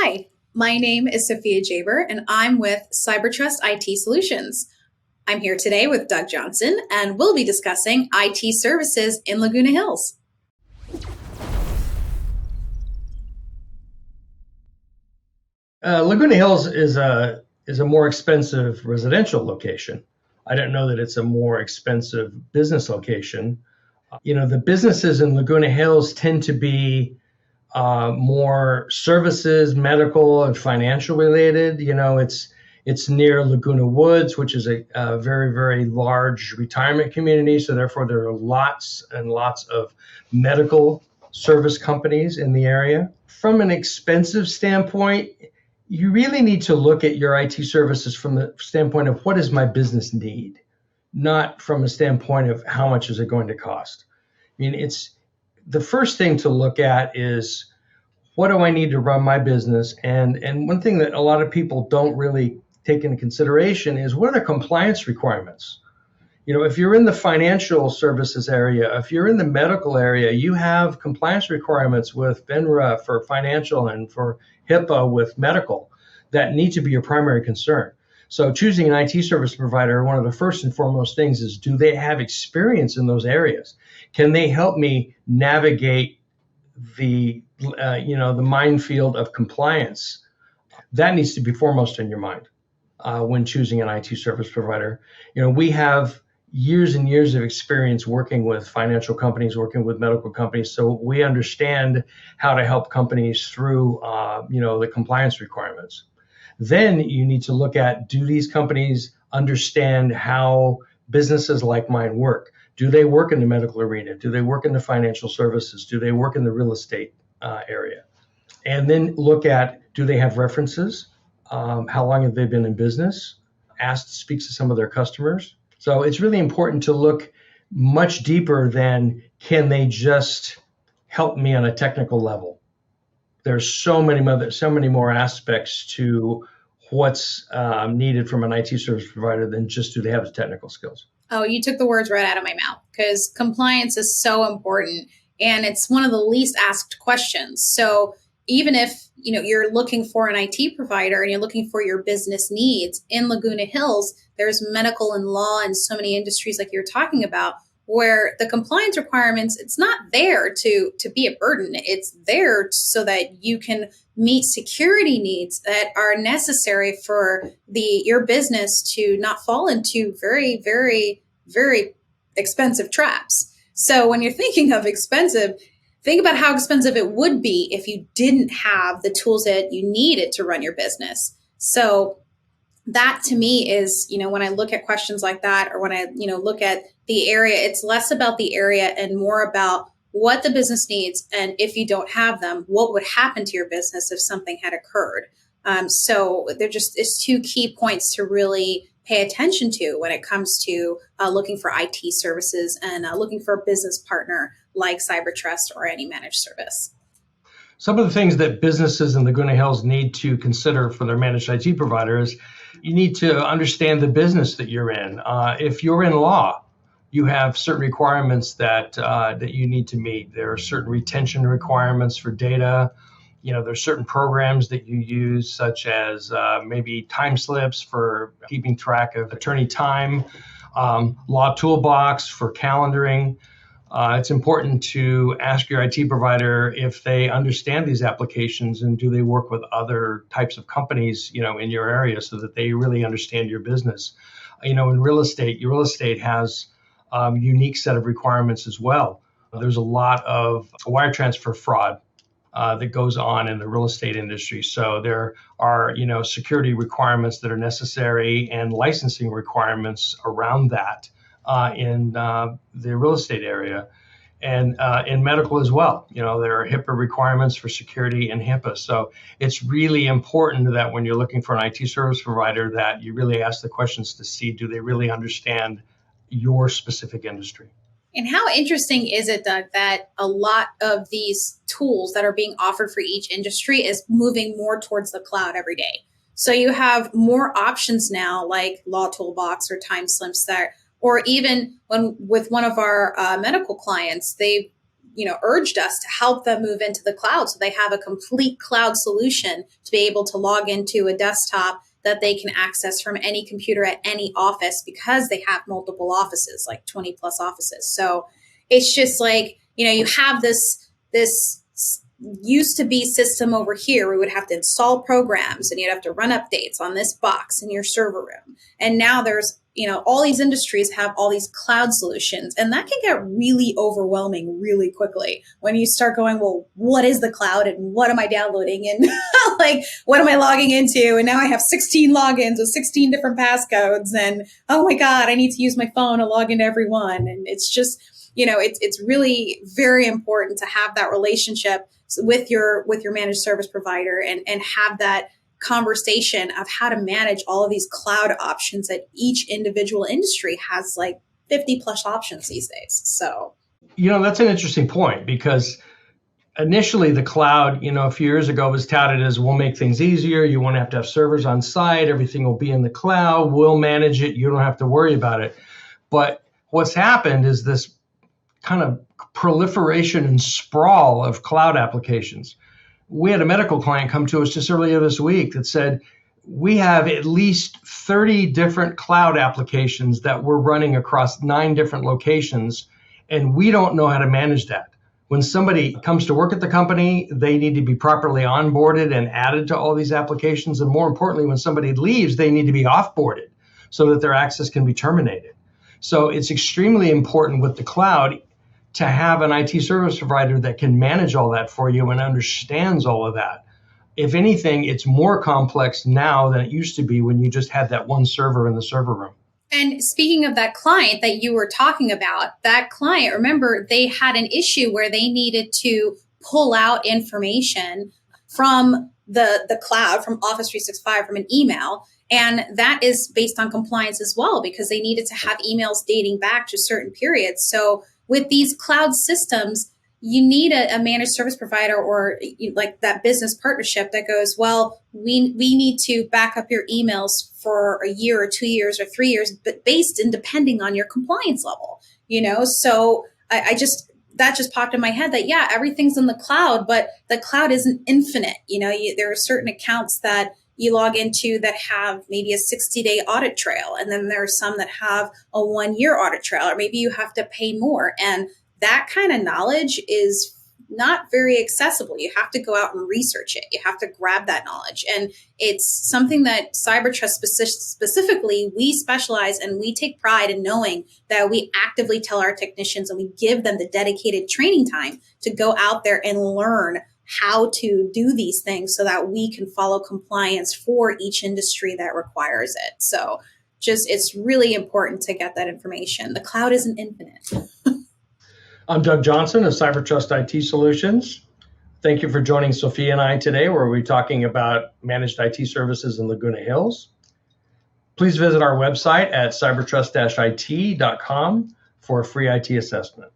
Hi, my name is Sophia Jaber, and I'm with CyberTrust IT Solutions. I'm here today with Doug Johnson, and we'll be discussing IT services in Laguna Hills. Laguna Hills is a more expensive residential location. I don't know that it's a more expensive business location. The businesses in Laguna Hills tend to be more services, medical, and financial related. It's near Laguna Woods, which is a very, very large retirement community. So therefore, there are lots and lots of medical service companies in the area. From an expensive standpoint, you really need to look at your IT services from the standpoint of what does my business need, not from a standpoint of how much is it going to cost. I mean, it's the first thing to look at is what do I need to run my business? And one thing that a lot of people don't really take into consideration is what are the compliance requirements? If you're in the financial services area, if you're in the medical area, you have compliance requirements with FINRA for financial and for HIPAA with medical that need to be your primary concern. So choosing an IT service provider, one of the first and foremost things is, do they have experience in those areas? Can they help me navigate the minefield of compliance? That needs to be foremost in your mind when choosing an IT service provider. We have years and years of experience working with financial companies, working with medical companies, so we understand how to help companies through the compliance requirements. Then you need to look at, do these companies understand how businesses like mine work? Do they work in the medical arena? Do they work in the financial services? Do they work in the real estate area? And then look at, do they have references? How long have they been in business? Ask to speak to some of their customers. So it's really important to look much deeper than, can they just help me on a technical level? There's so many more aspects to what's needed from an IT service provider than just, do they have the technical skills? Oh, you took the words right out of my mouth, because compliance is so important, and it's one of the least asked questions. So even if you're looking for an IT provider and you're looking for your business needs in Laguna Hills, there's medical and law and so many industries like you're talking about, where the compliance requirements, it's not there to be a burden. It's there so that you can meet security needs that are necessary for your business to not fall into very, very, very expensive traps. So when you're thinking of expensive, think about how expensive it would be if you didn't have the tools that you needed to run your business. So that to me is, when I look at questions like that, or when I, look at the area, it's less about the area and more about what the business needs. And if you don't have them, what would happen to your business if something had occurred? So there just is two key points to really pay attention to when it comes to looking for IT services and looking for a business partner like CyberTrust or any managed service. Some of the things that businesses in Laguna Hills need to consider for their managed IT providers, you need to understand the business that you're in. If you're in law, you have certain requirements that you need to meet. There are certain retention requirements for data. There's certain programs that you use, such as maybe time slips for keeping track of attorney time, law toolbox for calendaring. It's important to ask your IT provider if they understand these applications, and do they work with other types of companies, in your area, so that they really understand your business. In real estate has a unique set of requirements as well. There's a lot of wire transfer fraud that goes on in the real estate industry. So there are, security requirements that are necessary and licensing requirements around that in the real estate area, and in medical as well. There are HIPAA requirements for security and HIPAA. So it's really important that when you're looking for an IT service provider, that you really ask the questions to see, do they really understand your specific industry? And how interesting is it, Doug, that a lot of these tools that are being offered for each industry is moving more towards the cloud every day? So you have more options now, like Law Toolbox or Time Slips, that, or even with one of our medical clients, urged us to help them move into the cloud so they have a complete cloud solution to be able to log into a desktop that they can access from any computer at any office, because they have multiple offices, like 20 plus offices. So it's just like, you have this used to be system over here. We would have to install programs and you'd have to run updates on this box in your server room. And now there's, all these industries have all these cloud solutions, and that can get really overwhelming really quickly when you start going, well, what is the cloud and what am I downloading and like, what am I logging into? And now I have 16 logins with 16 different passcodes, and oh my God, I need to use my phone to log into every one. And it's just, it's really very important to have that relationship with your managed service provider and have that conversation of how to manage all of these cloud options that each individual industry has, like 50 plus options these days. So, that's an interesting point, because initially the cloud, a few years ago was touted as, we'll make things easier. You won't have to have servers on site. Everything will be in the cloud. We'll manage it. You don't have to worry about it. But what's happened is this kind of proliferation and sprawl of cloud applications. We had a medical client come to us just earlier this week that said, we have at least 30 different cloud applications that we're running across 9 different locations, and we don't know how to manage that. When somebody comes to work at the company, they need to be properly onboarded and added to all these applications. And more importantly, when somebody leaves, they need to be offboarded so that their access can be terminated. So it's extremely important with the cloud to have an IT service provider that can manage all that for you and understands all of that. If anything, it's more complex now than it used to be when you just had that one server in the server room. And speaking of that client that you were talking about, that client, remember, they had an issue where they needed to pull out information from the cloud, from Office 365, from an email. And that is based on compliance as well, because they needed to have emails dating back to certain periods. So with these cloud systems, you need a managed service provider or like that business partnership that goes, well, we need to back up your emails for a year or 2 years or 3 years, but based and depending on your compliance level, So that just popped in my head that, yeah, everything's in the cloud, but the cloud isn't infinite. There are certain accounts that you log into that have maybe a 60-day audit trail. And then there are some that have a 1-year audit trail, or maybe you have to pay more. And that kind of knowledge is not very accessible. You have to go out and research it. You have to grab that knowledge. And it's something that CyberTrust specifically, we specialize and we take pride in knowing that we actively tell our technicians and we give them the dedicated training time to go out there and learn how to do these things so that we can follow compliance for each industry that requires it. So it's really important to get that information. The cloud isn't infinite. I'm Doug Johnson of CyberTrust IT Solutions. Thank you for joining Sophia and I today, where we're talking about managed IT services in Laguna Hills. Please visit our website at cybertrust-it.com for a free IT assessment.